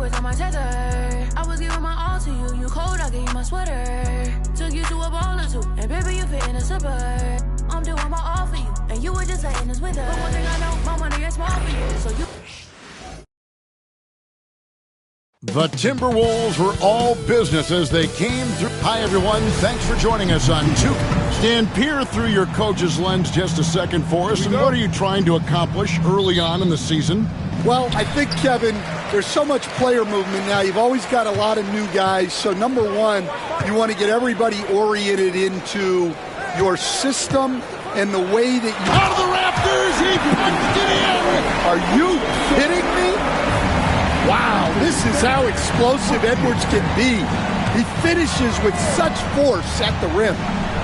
wrist on my tether. I was giving my all to you. You cold, I gave you my sweater. Took you to a ball or two, and baby, you fit in a zipper. I'm doing my all for you, and you were just letting us with her. But one thing I know, my money is small for you, so you. The Timberwolves were all business as they came through. Hi, everyone. Thanks for joining us on 2K. Stan, peer through your coach's lens just a second for us. And what are you trying to accomplish early on in the season? Well, I think, Kevin, there's so much player movement now. You've always got a lot of new guys. So, number one, you want to get everybody oriented into your system and the way that you... Out of the Raptors! He punched it in! Are you kidding me? Wow, this is how explosive Edwards can be. He finishes with such force at the rim.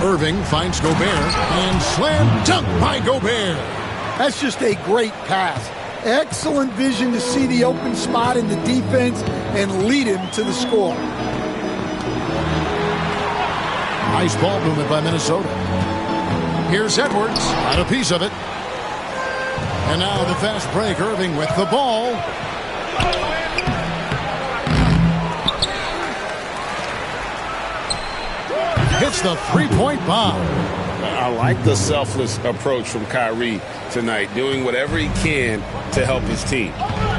Irving finds Gobert and slam dunk by Gobert. That's just a great pass. Excellent vision to see the open spot in the defense and lead him to the score. Nice ball movement by Minnesota. Here's Edwards, got a piece of it. And now the fast break, Irving with the ball. Hits the three-point bomb. I like the selfless approach from Kyrie tonight, doing whatever he can to help his team.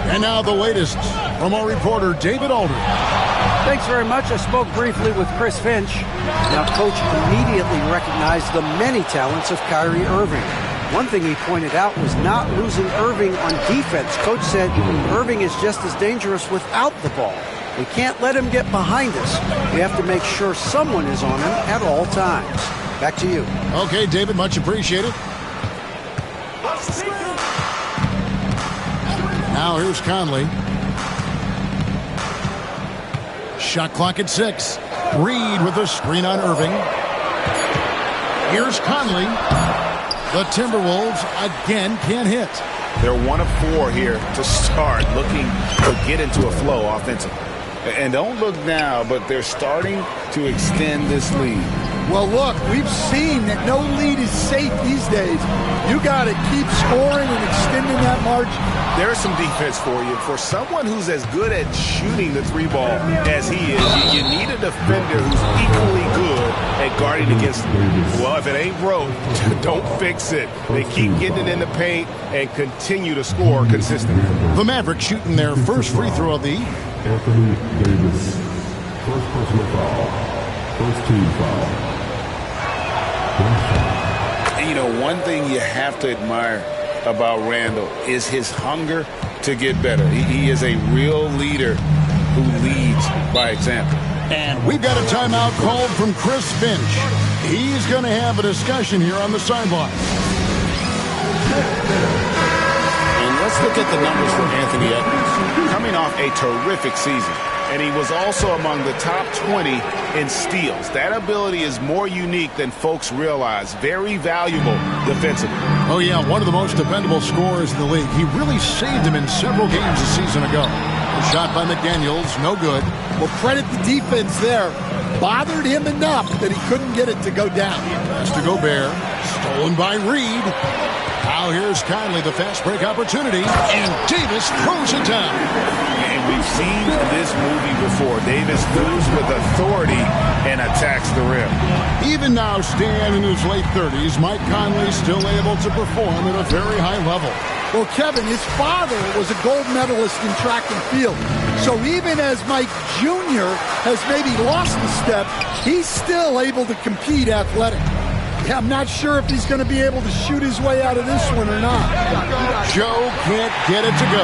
And now the latest from our reporter, David Aldridge. Thanks very much. I spoke briefly with Chris Finch. Now, Coach immediately recognized the many talents of Kyrie Irving. One thing he pointed out was not losing Irving on defense. Coach said Irving is just as dangerous without the ball. We can't let him get behind us. We have to make sure someone is on him at all times. Back to you. Okay, David, much appreciated. Now here's Conley. Shot clock at 6. Reed with a screen on Irving. Here's Conley. The Timberwolves again can't hit. They're 1 of 4 here to start, looking to get into a flow offensively. And don't look now, but they're starting to extend this lead. Well, look, we've seen that no lead is safe these days. You got to keep scoring and extending that margin. There's some defense for you. For someone who's as good at shooting the three ball as he is, you need a defender who's equally good at guarding against him. Well, if it ain't broke, don't fix it. They keep getting it in the paint and continue to score consistently. The Mavericks shooting their first free throw of the evening. Anthony Davis, first personal foul, first team foul. You know, one thing you have to admire about Randall is his hunger to get better. He is a real leader who leads by example. And we've got a timeout called from Chris Finch. He's going to have a discussion here on the sideline. And let's look at the numbers for Anthony Edwards. Coming off a terrific season. And he was also among the top 20 in steals. That ability is more unique than folks realize. Very valuable defensively. Oh, yeah, one of the most dependable scorers in the league. He really saved him in several games a season ago. A shot by McDaniels, no good. Well, credit the defense there. Bothered him enough that he couldn't get it to go down. Pass to Gobert. Stolen by Reed. Now here's Conley, the fast break opportunity. And Davis throws it down. And we've seen this movie before. Davis moves with authority and attacks the rim. Even now, Stan, in his late 30s, Mike Conley still able to perform at a very high level. Well, Kevin, his father was a gold medalist in track and field. So even as Mike Jr. has maybe lost a step, he's still able to compete athletically. Yeah, I'm not sure if he's going to be able to shoot his way out of this one or not. Joe can't get it to go.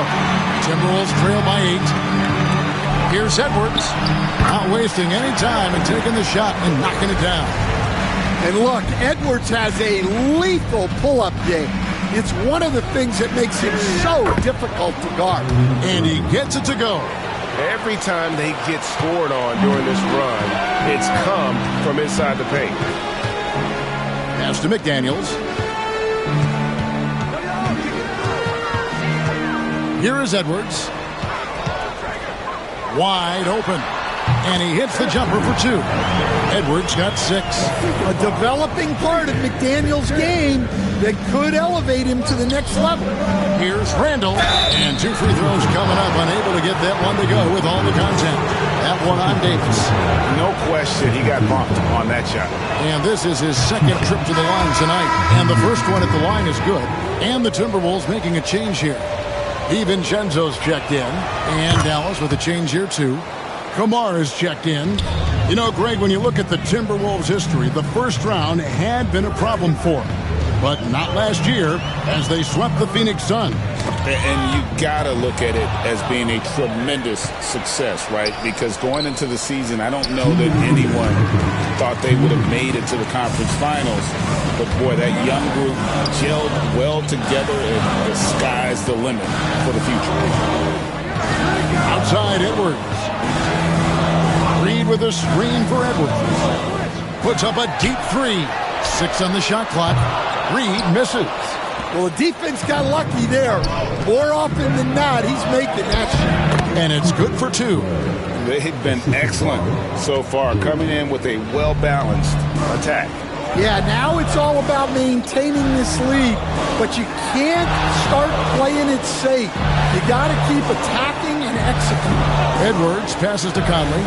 Timberwolves trail by 8. Here's Edwards. Not wasting any time and taking the shot and knocking it down. And look, Edwards has a lethal pull-up game. It's one of the things that makes him so difficult to guard. And he gets it to go. Every time they get scored on during this run, it's come from inside the paint. Pass to McDaniels. Here is Edwards. Wide open. And he hits the jumper for 2. Edwards got 6. A developing part of McDaniels' game that could elevate him to the next level. Here's Randall. And 2 free throws coming up. Unable to get get that one to go with all the contact. That one on Davis. No question, he got bumped on that shot. And this is his second trip to the line tonight. And the first one at the line is good. And the Timberwolves making a change here. DiVincenzo's checked in. And Dallas with a change here too. Kamar is checked in. You know, Greg, when you look at the Timberwolves' history, the first round had been a problem for them. But not last year as they swept the Phoenix Suns. And you got to look at it as being a tremendous success, right? Because going into the season, I don't know that anyone thought they would have made it to the conference finals. But, boy, that young group gelled well together, and the sky's the limit for the future. Outside Edwards. Reed with a screen for Edwards. Puts up a deep three. 6 on the shot clock. Reed misses. Well, the defense got lucky there. More often than not, he's making that shot. And it's good for 2. They've been excellent so far, coming in with a well-balanced attack. Yeah, now it's all about maintaining this lead, but you can't start playing it safe. You got to keep attacking and executing. Edwards passes to Conley.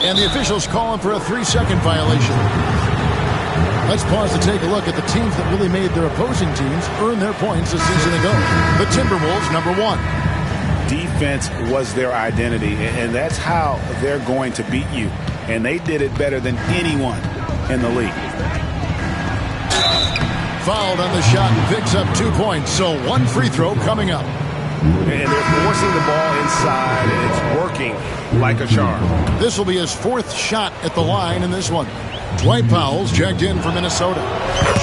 And the officials call him for a 3-second violation. Let's pause to take a look at the teams that really made their opposing teams earn their points a season ago. The Timberwolves, number 1. Defense was their identity, and that's how they're going to beat you. And they did it better than anyone in the league. Fouled on the shot and picks up 2 points, so 1 free throw coming up. And they're forcing the ball inside, and it's working like a charm. This will be his 4th shot at the line in this one. Dwight Powell's checked in for Minnesota.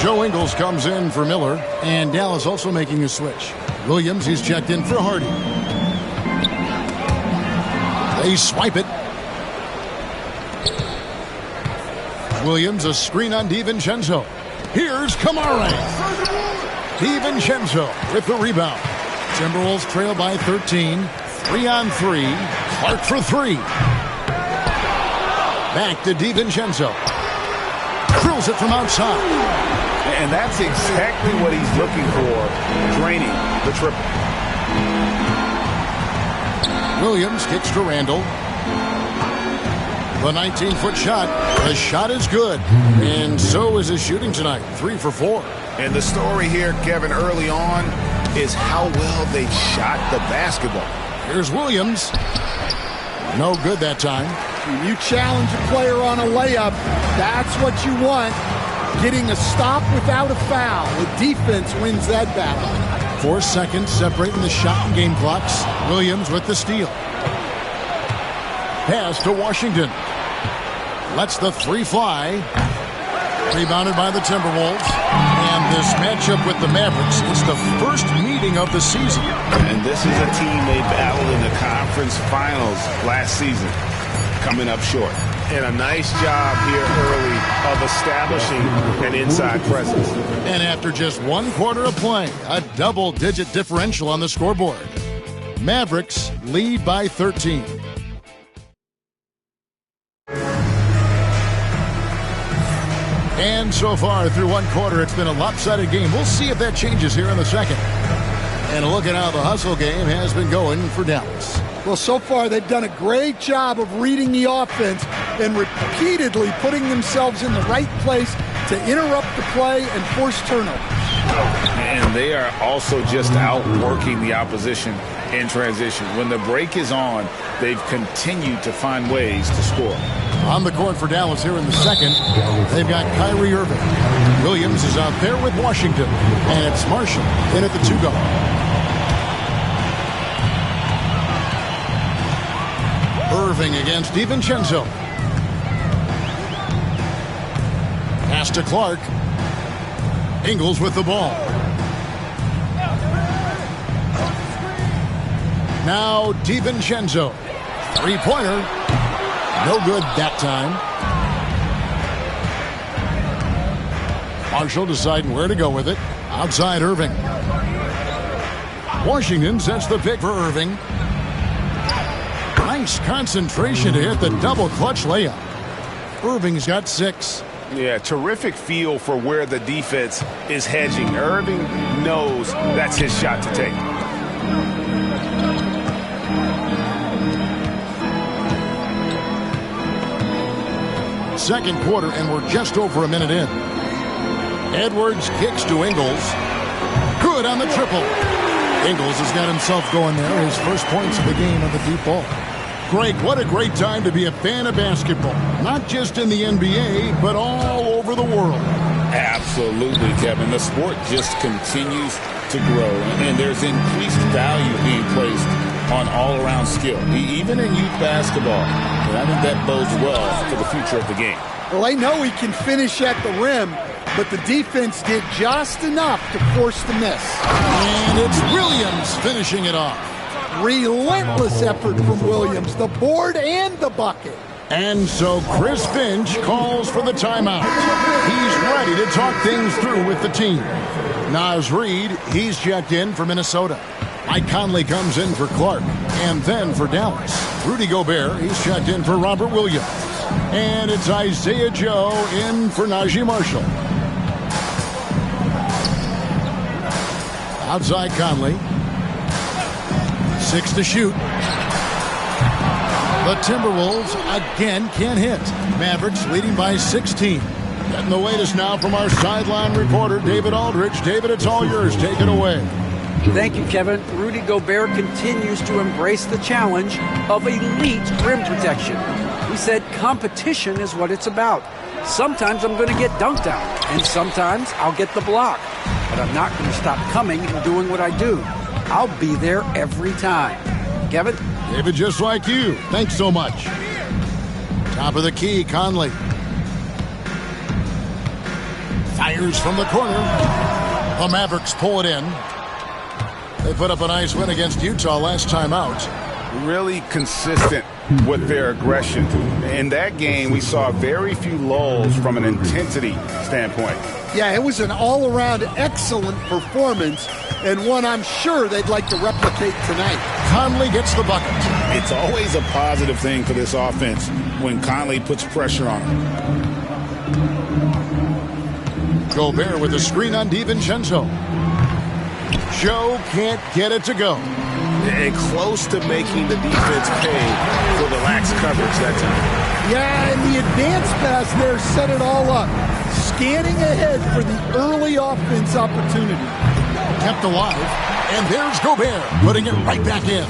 Joe Ingles comes in for Miller, and Dallas also making a switch. Williams, he's checked in for Hardy. They swipe it. Williams, a screen on DiVincenzo. Here's Kamara. DiVincenzo with the rebound. Timberwolves trail by 13. 3-on-3. Clark for 3. Back to DiVincenzo. Drills it from outside. And that's exactly what he's looking for, draining the triple. Williams kicks to Randall. The 19-foot shot. The shot is good. And so is his shooting tonight. 3 for 4. And the story here, Kevin, early on is how well they shot the basketball. Here's Williams. No good that time. When you challenge a player on a layup, that's what you want. Getting a stop without a foul. The defense wins that battle. 4 seconds separating the shot and game clocks. Williams with the steal. Pass to Washington. Lets the 3 fly. Rebounded by the Timberwolves. And this matchup with the Mavericks, it's the first meeting of the season. And this is a team they battled in the conference finals last season. Coming up short. And a nice job here early of establishing an inside presence. And after just 1 quarter of play, a double-digit differential on the scoreboard. Mavericks lead by 13. And so far through 1 quarter, it's been a lopsided game. We'll see if that changes here in the second. And look at how the hustle game has been going for Dallas. Well, so far they've done a great job of reading the offense and repeatedly putting themselves in the right place to interrupt the play and force turnovers. And they are also just outworking the opposition in transition. When the break is on, they've continued to find ways to score. On the court for Dallas here in the second, they've got Kyrie Irving. Williams is out there with Washington. And it's Marshall in at the 2-guard. Irving against DiVincenzo. Pass to Clark. Ingles with the ball. Now DiVincenzo. 3-pointer. No good that time. Marshall deciding where to go with it. Outside Irving. Washington sets the pick for Irving. Nice concentration to hit the double clutch layup. Irving's got 6. Yeah, terrific feel for where the defense is hedging. Irving knows that's his shot to take. second quarter, and we're just over a minute in. Edwards kicks to Ingles. Good on the triple. Ingles has got himself going there. His first points of the game on the deep ball. Greg, what a great time to be a fan of basketball. Not just in the NBA, but all over the world. Absolutely, Kevin. The sport just continues to grow, and there's increased value being placed on all-around skill, even in youth basketball. And I think that bodes well for the future of the game. Well, I know he can finish at the rim, but the defense did just enough to force the miss. And it's Williams finishing it off. Relentless effort from Williams, the board and the bucket. And so Chris Finch calls for the timeout. He's ready to talk things through with the team. Naz Reid, he's checked in for Minnesota. Mike Conley comes in for Clark, and then for Dallas. Rudy Gobert, he's checked in for Robert Williams. And it's Isaiah Joe in for Najee Marshall. Outside Conley. 6 to shoot. The Timberwolves again can't hit. Mavericks leading by 16. Getting the latest now from our sideline reporter, David Aldridge. David, it's all yours. Take it away. Thank you, Kevin. Rudy Gobert continues to embrace the challenge of elite rim protection. He said competition is what it's about. Sometimes I'm going to get dunked on, and sometimes I'll get the block. But I'm not going to stop coming and doing what I do. I'll be there every time. Kevin? David, just like you. Thanks so much. Top of the key, Conley. Fires from the corner. The Mavericks pull it in. They put up a nice win against Utah last time out. Really consistent with their aggression. In that game, we saw very few lulls from an intensity standpoint. Yeah, it was an all-around excellent performance, and one I'm sure they'd like to replicate tonight. Conley gets the bucket. It's always a positive thing for this offense when Conley puts pressure on him. Gobert with a screen on DiVincenzo. Joe can't get it to go. And close to making the defense pay for the lax coverage that time. Yeah, and the advance pass there set it all up. Scanning ahead for the early offense opportunity. Kept alive, and there's Gobert putting it right back in.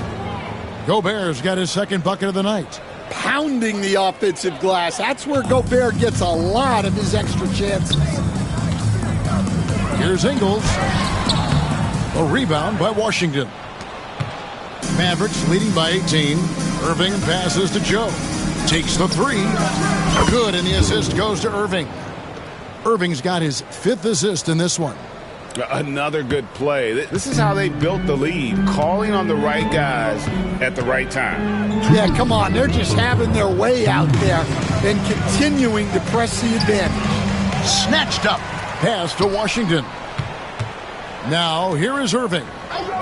Gobert's got his second bucket of the night. Pounding the offensive glass. That's where Gobert gets a lot of his extra chances. Here's Ingles. A rebound by Washington. Mavericks leading by 18. Irving passes to Joe. Takes the three. Good, and the assist goes to Irving. Irving's got his 5th assist in this one. Another good play. This is how they built the lead, calling on the right guys at the right time. Yeah, come on. They're just having their way out there and continuing to press the advantage. Snatched up. Pass to Washington. Now, here is Irving.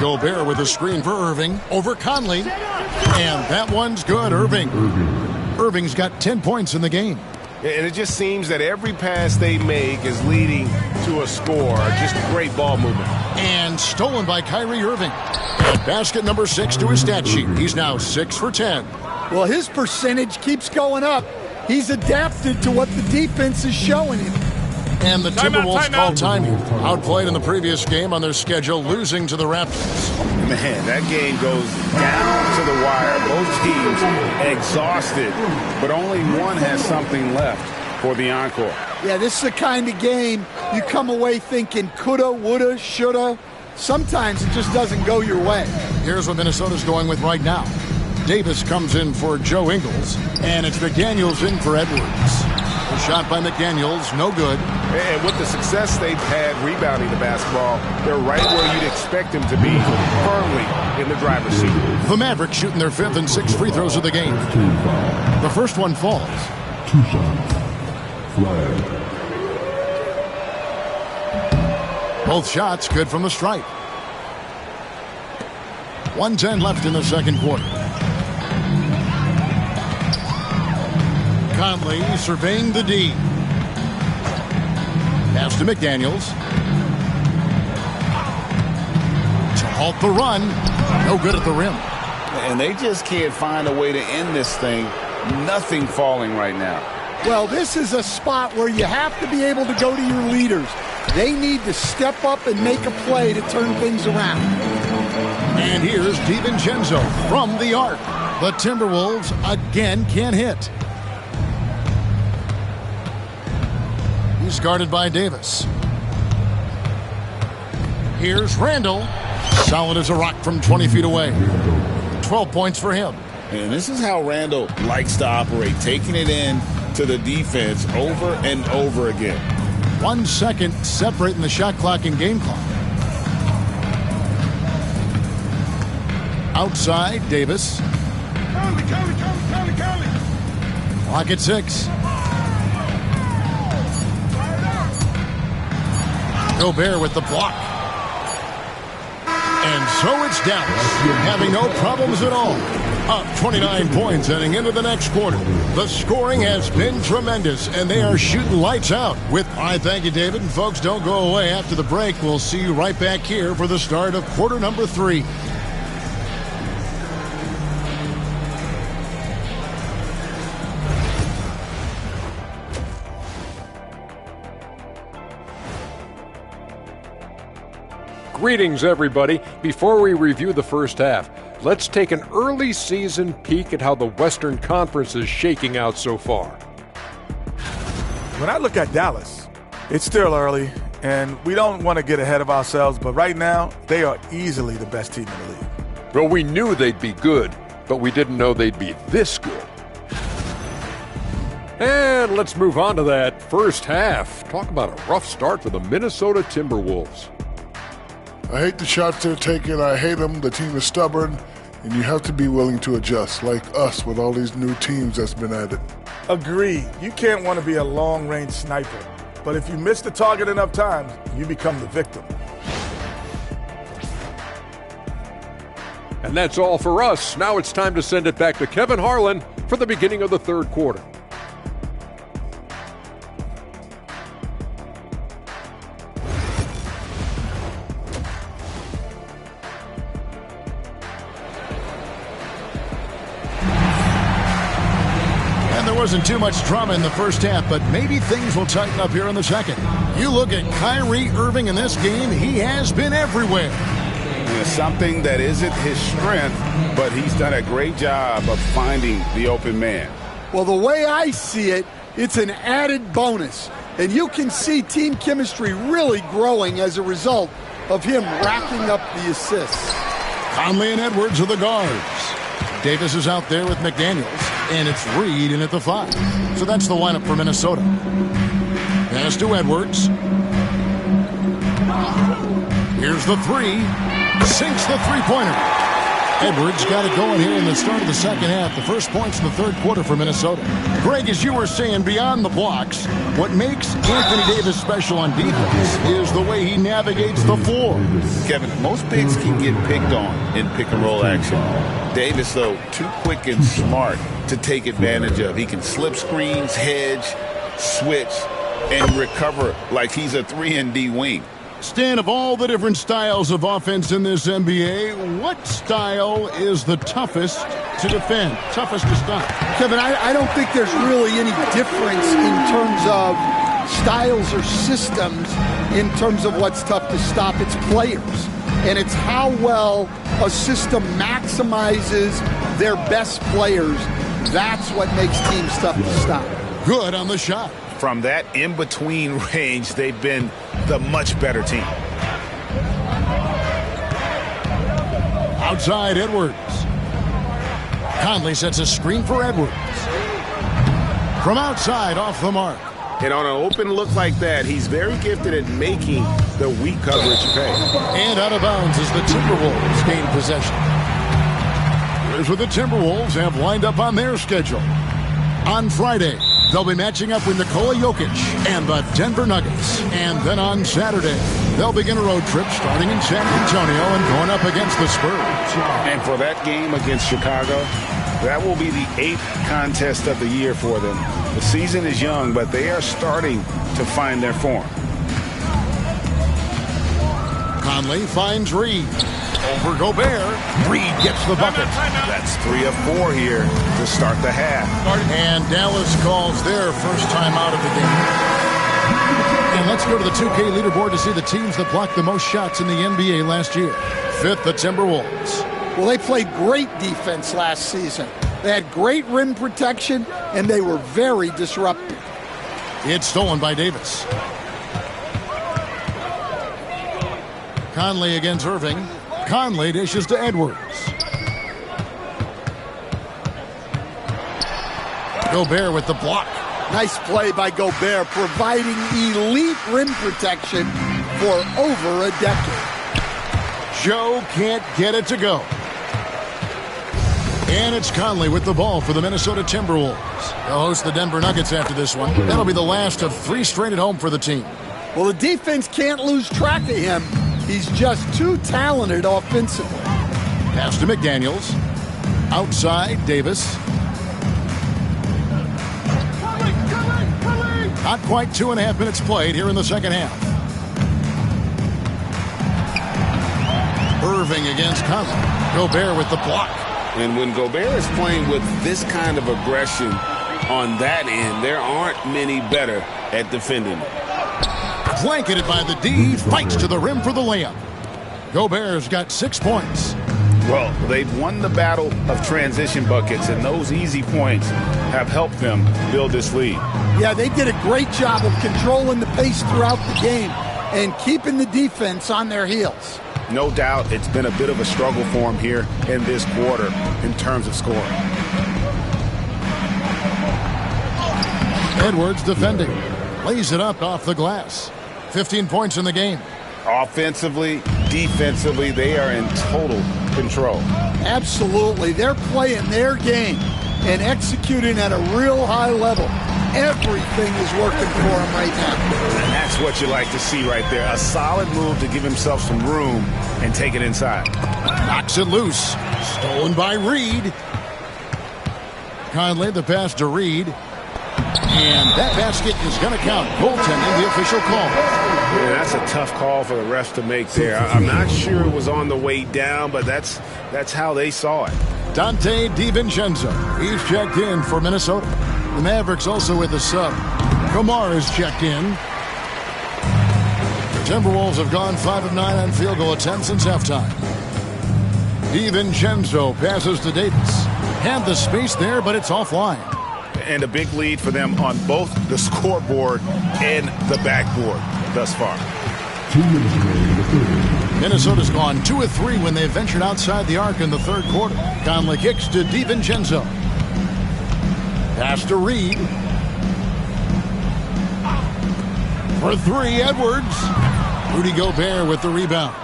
Gobert with a screen for Irving over Conley. And that one's good, Irving. Irving's got 10 points in the game. And it just seems that every pass they make is leading to a score. Just great ball movement. And stolen by Kyrie Irving. And basket number 6 to his stat sheet. He's now 6 for 10. Well, his percentage keeps going up. He's adapted to what the defense is showing him. And the Timberwolves call time here. Outplayed in the previous game on their schedule, losing to the Raptors. Man, that game goes down to the wire. Both teams exhausted, but only one has something left for the encore. Yeah, this is the kind of game you come away thinking coulda, woulda, shoulda. Sometimes it just doesn't go your way. Here's what Minnesota's going with right now. Davis comes in for Joe Ingles, and it's McDaniels in for Edwards. A shot by McDaniels, no good. And with the success they've had rebounding the basketball, they're right where you'd expect them to be, firmly in the driver's seat. The Mavericks shooting their 5th and 6th free throws of the game. The first one falls. 2 shots. Flag. Both shots good from the stripe. 1:10 left in the second quarter. Conley surveying the D. Pass to McDaniels. To halt the run. No good at the rim. And they just can't find a way to end this thing. Nothing falling right now. Well, this is a spot where you have to be able to go to your leaders. They need to step up and make a play to turn things around. And here's DiVincenzo from the arc. The Timberwolves again can't hit. He's guarded by Davis. Here's Randall. Solid as a rock from 20 feet away. 12 points for him. And this is how Randall likes to operate, taking it in to the defense over and over again. 1 second separating the shot clock and game clock. Outside, Davis. Clock at 6. Gobert with the block. And so it's Dallas, having no problems at all. Up 29 points heading into the next quarter. The scoring has been tremendous, and they are shooting lights out. I thank you, David. And folks, don't go away. After the break, we'll see you right back here for the start of quarter number 3. Greetings, everybody. Before we review the first half, let's take an early season peek at how the Western Conference is shaking out so far. When I look at Dallas, it's still early, and we don't want to get ahead of ourselves, but right now, they are easily the best team in the league. Well, we knew they'd be good, but we didn't know they'd be this good. And let's move on to that first half. Talk about a rough start for the Minnesota Timberwolves. I hate the shots they're taking. I hate them. The team is stubborn, and you have to be willing to adjust, like us with all these new teams that's been added. Agreed. You can't want to be a long-range sniper, but if you miss the target enough times, you become the victim. And that's all for us. Now it's time to send it back to Kevin Harlan for the beginning of the third quarter. Wasn't too much drama in the first half, but maybe things will tighten up here in the second. You look at Kyrie Irving in this game, he has been everywhere. Something that isn't his strength, but he's done a great job of finding the open man. Well, the way I see it, it's an added bonus. And you can see team chemistry really growing as a result of him racking up the assists. Conley and Edwards are the guards. Davis is out there with McDaniels. And it's Reed in at the 5. So that's the lineup for Minnesota. Pass to Edwards. Here's the 3. Sinks the three-pointer. Edwards got it going here in the start of the second half. The first points in the third quarter for Minnesota. Greg, as you were saying, beyond the blocks, what makes Anthony Davis special on defense is the way he navigates the floor. Kevin, most bigs can get picked on in pick-and-roll action. Davis, though, too quick and smart to take advantage of. He can slip screens, hedge, switch, and recover like he's a 3-and-D wing. Stan, of all the different styles of offense in this NBA, what style is the toughest to defend, toughest to stop? Kevin, I don't think there's really any difference in terms of styles or systems in terms of what's tough to stop. It's players, and it's how well a system maximizes their best players. That's what makes teams tough to stop. Good on the shot. From that in-between range, they've been the much better team. Outside, Edwards. Conley sets a screen for Edwards. From outside, off the mark. And on an open look like that, he's very gifted at making the weak coverage pay. And out of bounds as the Timberwolves gain possession. Here's what the Timberwolves have lined up on their schedule. On Friday, they'll be matching up with Nikola Jokic and the Denver Nuggets. And then on Saturday, they'll begin a road trip starting in San Antonio and going up against the Spurs. And for that game against Chicago, that will be the 8th contest of the year for them. The season is young, but they are starting to find their form. Conley finds Reed. Over Gobert. Reed gets the bucket. That's 3 of 4 here to start the half. And Dallas calls their first time out of the game. And let's go to the 2K leaderboard to see the teams that blocked the most shots in the NBA last year. 5th, the Timberwolves. Well, they played great defense last season. They had great rim protection, and they were very disruptive. It's stolen by Davis. Conley against Irving. Conley dishes to Edwards. Gobert with the block. Nice play by Gobert, providing elite rim protection for over a decade. Joe can't get it to go. And it's Conley with the ball for the Minnesota Timberwolves. They'll host the Denver Nuggets after this one. That'll be the last of 3 straight at home for the team. Well, the defense can't lose track of him. He's just too talented offensively. Pass to McDaniels. Outside, Davis. Not quite 2.5 minutes played here in the second half. Irving against Conley. Gobert with the block. And when Gobert is playing with this kind of aggression on that end, there aren't many better at defending it. Blanketed by the D, fights to the rim for the layup. Gobert's got 6 points. Well, they've won the battle of transition buckets, and those easy points have helped them build this lead. Yeah, they did a great job of controlling the pace throughout the game and keeping the defense on their heels. No doubt it's been a bit of a struggle for him here in this quarter in terms of scoring. Edwards defending. Lays it up off the glass. 15 points in the game. Offensively, defensively, they are in total control. Absolutely. They're playing their game and executing at a real high level. Everything is working for him right now. And that's what you like to see right there. A solid move to give himself some room and take it inside. Knocks it loose. Stolen by Reed. Conley the pass to Reed. And that basket is going to count. Goaltending, the official call. Yeah, that's a tough call for the refs to make there. I'm not sure it was on the way down, but that's how they saw it. Dante DiVincenzo. He's checked in for Minnesota. The Mavericks also with a sub. Kamar is checked in. The Timberwolves have gone 5 of 9 on field goal attempts since halftime. DiVincenzo passes to Davis. Had the space there, but it's offline. And a big lead for them on both the scoreboard and the backboard thus far. 2 minutes remaining in the third. Minnesota's gone 2 of 3 when they ventured outside the arc in the third quarter. Conley kicks to DiVincenzo. Pass to Reed. For 3, Edwards. Rudy Gobert with the rebound.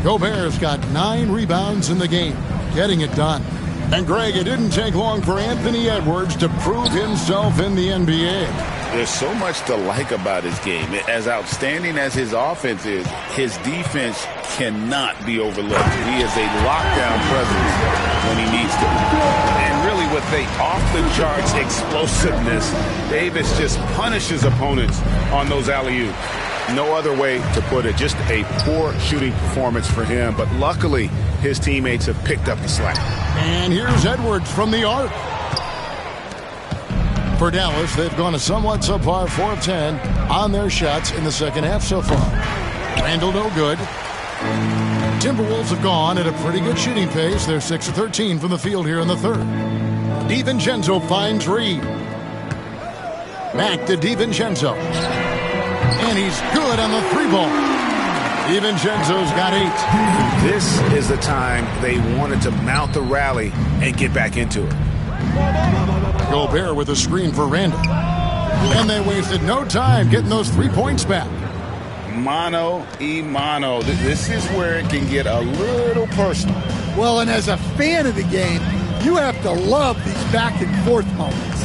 Gobert's got 9 rebounds in the game, getting it done. And Greg, it didn't take long for Anthony Edwards to prove himself in the NBA. There's so much to like about his game. As outstanding as his offense is, his defense cannot be overlooked. He is a lockdown presence when he needs to. And really with the off-the-charts explosiveness, Davis just punishes opponents on those alley-oops. No other way to put it. Just a poor shooting performance for him. But luckily, his teammates have picked up the slack. And here's Edwards from the arc. For Dallas, they've gone a somewhat subpar 4 of 10 on their shots in the second half so far. Randall no good. Timberwolves have gone at a pretty good shooting pace. They're 6 of 13 from the field here in the third. DiVincenzo finds Reed. Back to DiVincenzo. And he's good on the 3-ball. DiVincenzo's got 8. This is the time they wanted to mount the rally and get back into it. Gobert with a screen for Randall. And they wasted no time getting those 3 points back. Mano y mano. This is where it can get a little personal. Well, and as a fan of the game, you have to love these back-and-forth moments.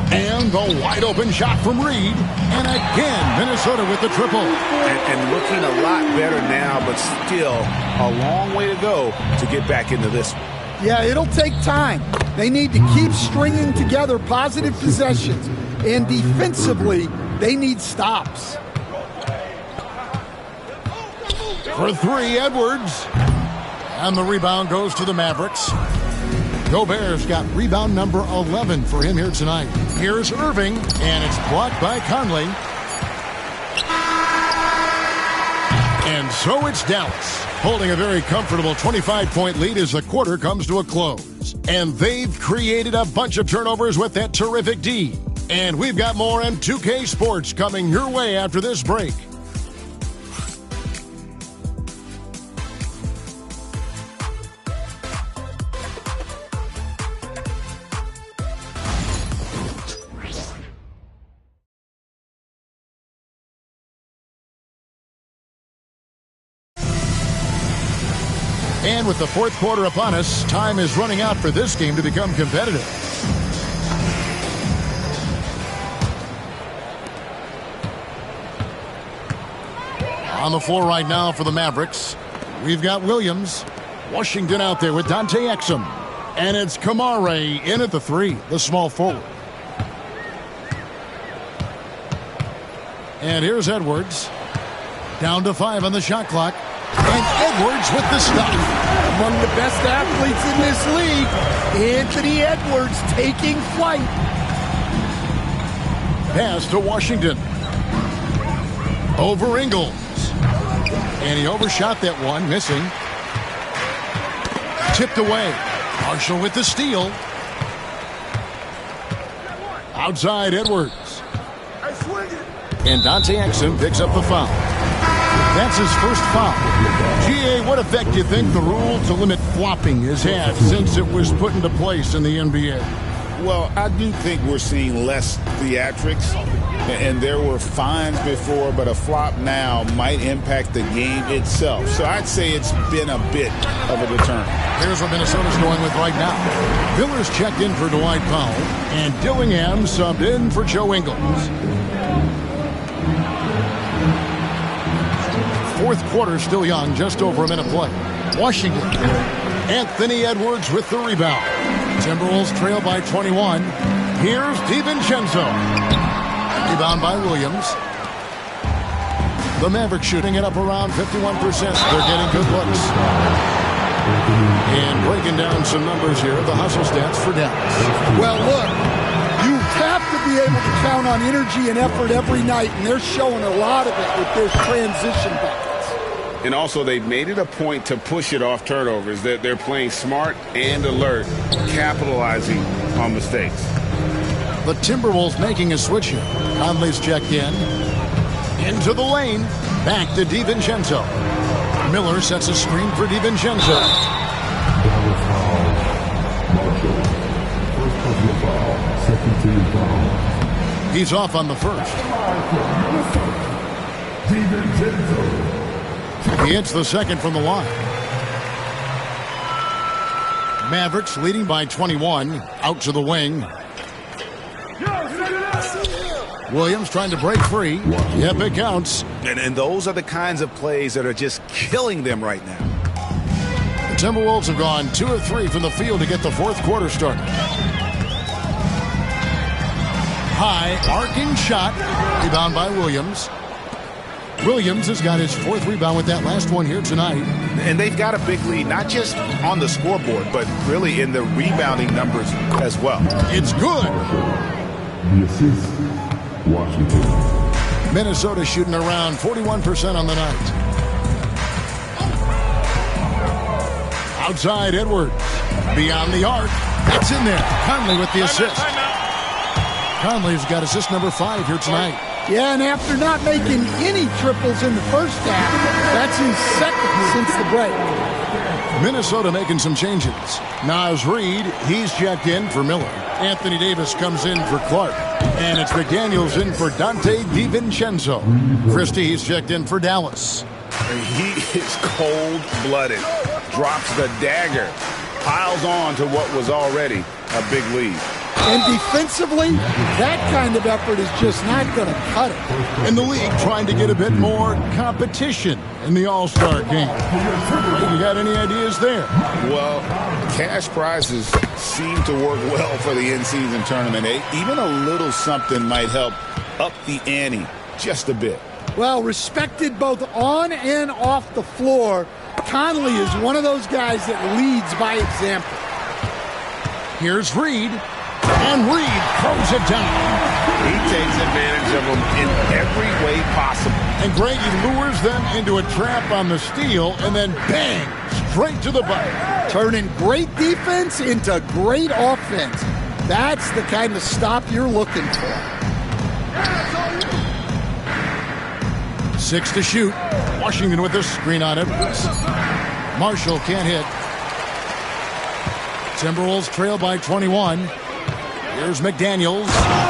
And the wide-open shot from Reed. And again, Minnesota with the triple. And looking a lot better now, but still a long way to go to get back into this one. Yeah, it'll take time. They need to keep stringing together positive possessions. And defensively, they need stops. For three, Edwards. And the rebound goes to the Mavericks. Gobert's got rebound number 11 for him here tonight. Here's Irving, and it's blocked by Conley. And so it's Dallas, holding a very comfortable 25-point lead as the quarter comes to a close. And they've created a bunch of turnovers with that terrific D. And we've got more M2K Sports coming your way after this break. And with the fourth quarter upon us, time is running out for this game to become competitive. On the floor right now for the Mavericks, we've got Williams. Washington out there with Dante Exum. And it's Kamare in at the three, the small forward. And here's Edwards. Down to 5 on the shot clock. And Edwards with the stop. Among the best athletes in this league, Anthony Edwards taking flight. Pass to Washington. Over Ingles. And he overshot that one, missing. Tipped away. Marshall with the steal. Outside Edwards. And Dante Exum picks up the foul. That's his first foul. GA, what effect do you think the rule to limit flopping has had since it was put into place in the NBA? Well, I do think we're seeing less theatrics, and there were fines before, but a flop now might impact the game itself. So I'd say it's been a bit of a deterrent. Here's what Minnesota's going with right now. Miller's checked in for Dwight Powell, and Dillingham subbed in for Joe Ingles. Fourth quarter still young, just over a minute play. Washington. Anthony Edwards with the rebound. Timberwolves trail by 21. Here's DiVincenzo. Rebound by Williams. The Mavericks shooting it up around 51%. They're getting good looks. And breaking down some numbers here, the hustle stats for Dallas. Well, look, you have to be able to count on energy and effort every night, and they're showing a lot of it with their transition buckets. And also, they've made it a point to push it off turnovers. They're playing smart and alert, capitalizing on mistakes. The Timberwolves making a switch here. Conley's checked in. Into the lane. Back to DiVincenzo. Miller sets a screen for DiVincenzo. He's off on the first. He hits the second from the line. Mavericks leading by 21. Out to the wing. Williams trying to break free. Yep, it counts. And those are the kinds of plays that are just killing them right now. The Timberwolves have gone 2 of 3 from the field to get the fourth quarter started. High, arcing shot. Rebound by Williams. Williams has got his fourth rebound with that last one here tonight. And they've got a big lead, not just on the scoreboard, but really in the rebounding numbers as well. It's good. The assist, Washington. Minnesota shooting around 41% on the night. Outside Edwards. Beyond the arc. That's in there. Conley with the assist. Conley's got assist number 5 here tonight. Yeah, and after not making any triples in the first half, that's his second since the break. Minnesota making some changes. Naz Reid, he's checked in for Miller. Anthony Davis comes in for Clark. And it's McDaniels in for Dante DiVincenzo. Christie, he's checked in for Dallas. He is cold-blooded. Drops the dagger. Piles on to what was already a big lead. And defensively, that kind of effort is just not going to cut it. And the league trying to get a bit more competition in the All-Star game. You got any ideas there? Well, cash prizes seem to work well for the in-season tournament. Even a little something might help up the ante just a bit. Well, respected both on and off the floor, Conley is one of those guys that leads by example. Here's Reed, and Reed throws it down. He takes advantage of them in every way possible. And Greg, he lures them into a trap on the steal, and then bang, straight to the bucket. Turning great defense into great offense. That's the kind of stop you're looking for. 6 to shoot. Washington with the screen on it. Marshall can't hit. Timberwolves trail by 21. Here's McDaniels,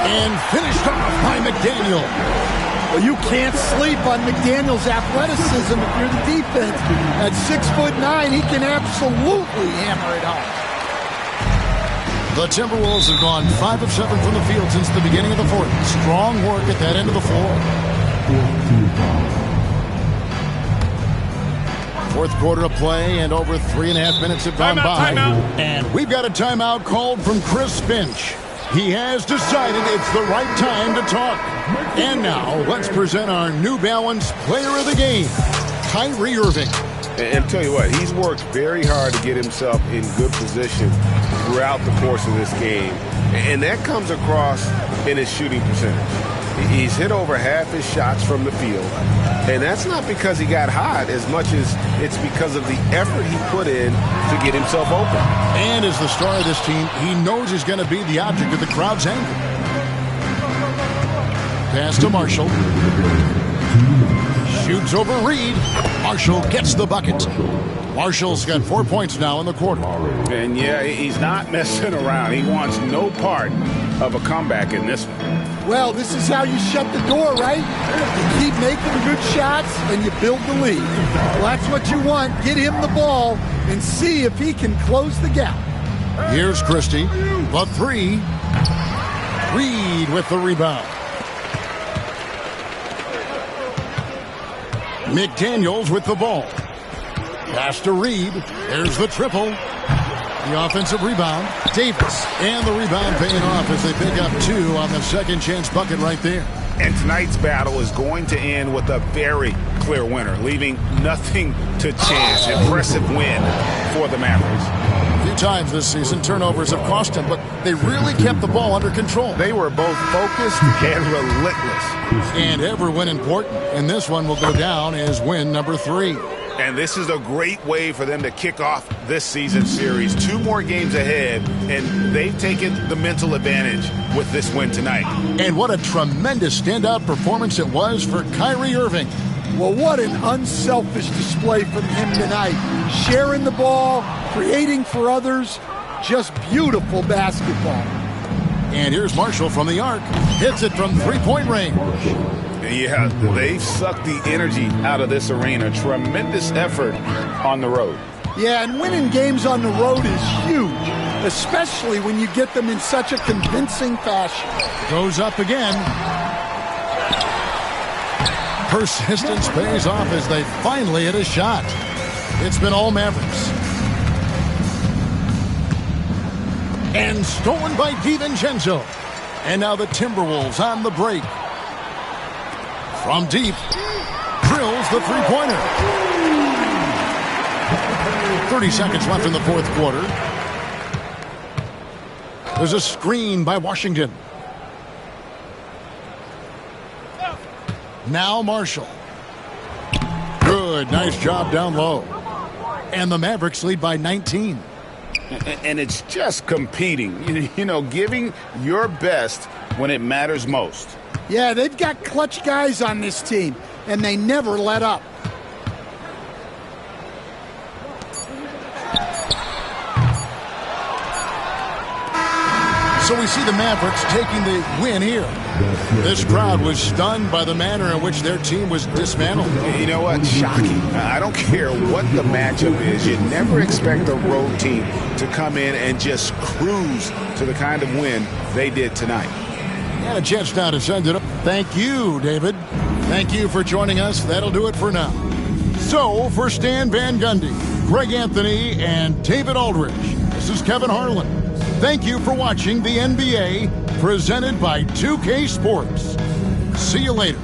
and finished off by McDaniel. Well, you can't sleep on McDaniel's athleticism if you're the defense. At 6'9", he can absolutely hammer it home. The Timberwolves have gone 5 of 7 from the field since the beginning of the fourth. Strong work at that end of the floor. Fourth quarter of play, and over 3.5 minutes have gone by. And we've got a timeout called from Chris Finch. He has decided it's the right time to talk. And now, let's present our New Balance Player of the Game, Kyrie Irving. And tell you what, he's worked very hard to get himself in good position throughout the course of this game. And that comes across in his shooting percentage. He's hit over half his shots from the field. And that's not because he got hot as much as it's because of the effort he put in to get himself open. And as the star of this team, he knows he's going to be the object of the crowd's anger. Pass to Marshall. Shoots over Reed. Marshall gets the bucket. Marshall's got 4 points now in the quarter. And yeah, he's not messing around. He wants no part of a comeback in this one. Well, this is how you shut the door, right? You keep making good shots and you build the lead. Well, that's what you want. Get him the ball and see if he can close the gap. Here's Christie. The three. Reed with the rebound. McDaniels with the ball. Pass to Reed. There's the triple. The offensive rebound. Davis. And the rebound paying off as they pick up 2 on the second chance bucket right there. And tonight's battle is going to end with a very clear winner, leaving nothing to chance. Impressive win for the Mavericks. A few times this season, turnovers have cost them, but they really kept the ball under control. They were both focused and relentless. And every win important. And this one will go down as win number 3. And this is a great way for them to kick off this season series. 2 more games ahead, and they've taken the mental advantage with this win tonight. And what a tremendous standout performance it was for Kyrie Irving. Well, what an unselfish display from him tonight. Sharing the ball, creating for others, just beautiful basketball. And here's Marshall from the arc. Hits it from 3-point range. Yeah, they've sucked the energy out of this arena. Tremendous effort on the road. Yeah, and winning games on the road is huge, especially when you get them in such a convincing fashion. Goes up again. Persistence pays off as they finally hit a shot. It's been all Mavericks. And stolen by DiVincenzo. And now the Timberwolves on the break. From deep, drills the three-pointer. 30 seconds left in the fourth quarter. There's a screen by Washington. Now Marshall. Good, nice job down low. And the Mavericks lead by 19. And it's just competing, you know, giving your best when it matters most. Yeah, they've got clutch guys on this team, and they never let up. So we see the Mavericks taking the win here. This crowd was stunned by the manner in which their team was dismantled. You know what? Shocking. I don't care what the matchup is. You never expect a road team to come in and just cruise to the kind of win they did tonight. And a chance now to send it up. Thank you, David. Thank you for joining us. That'll do it for now. So, for Stan Van Gundy, Greg Anthony, and David Aldridge, this is Kevin Harlan. Thank you for watching the NBA, presented by 2K Sports. See you later.